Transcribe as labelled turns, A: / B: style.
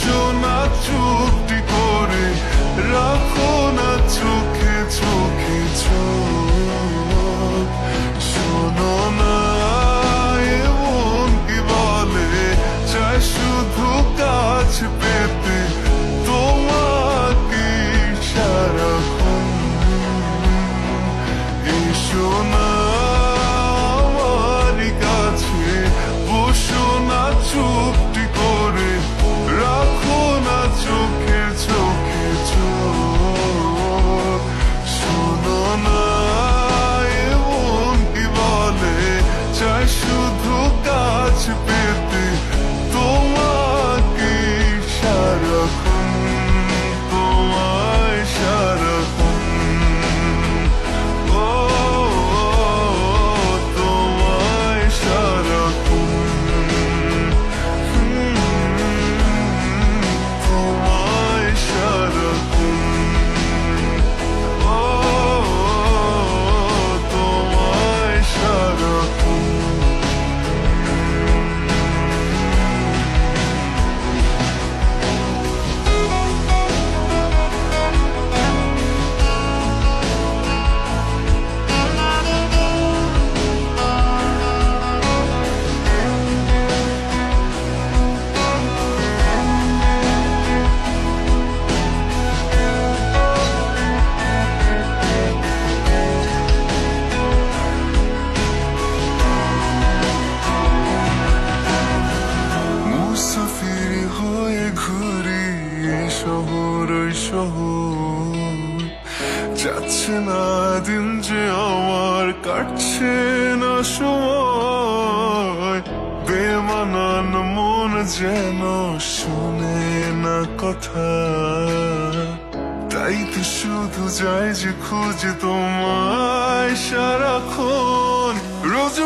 A: বসো না চুপটি করে, রাখো না চোখে চোখে চোখ। শোনো না এমন কি বলে, চাই শুধু কাছ পেতে তোমাকে সারাক্ষণ। এসো না আমার কাছে, বসো না চুপটি করে, রাখো না চোখে চোখে চোখ। শোনো না এমন কি বলে, চাই শুধু কাছ পেতে তোমাকে সারাক্ষণ, তোমায় সারাক্ষণ। ও তোমায় সারাক্ষণ, তোমায় সারাক্ষণ। ও তোমায় সারাক্ষণ। মুসাফির হয়ে ঘুরি এই শহর ওই শহর, যাচ্ছে না দিন যে আমার, কাটছে না সময়। বেমানান মন যেন শুনে না কথা, তাই তো শুধু যাই যে খুঁজে তোমায় সারাক্ষণ। রোজ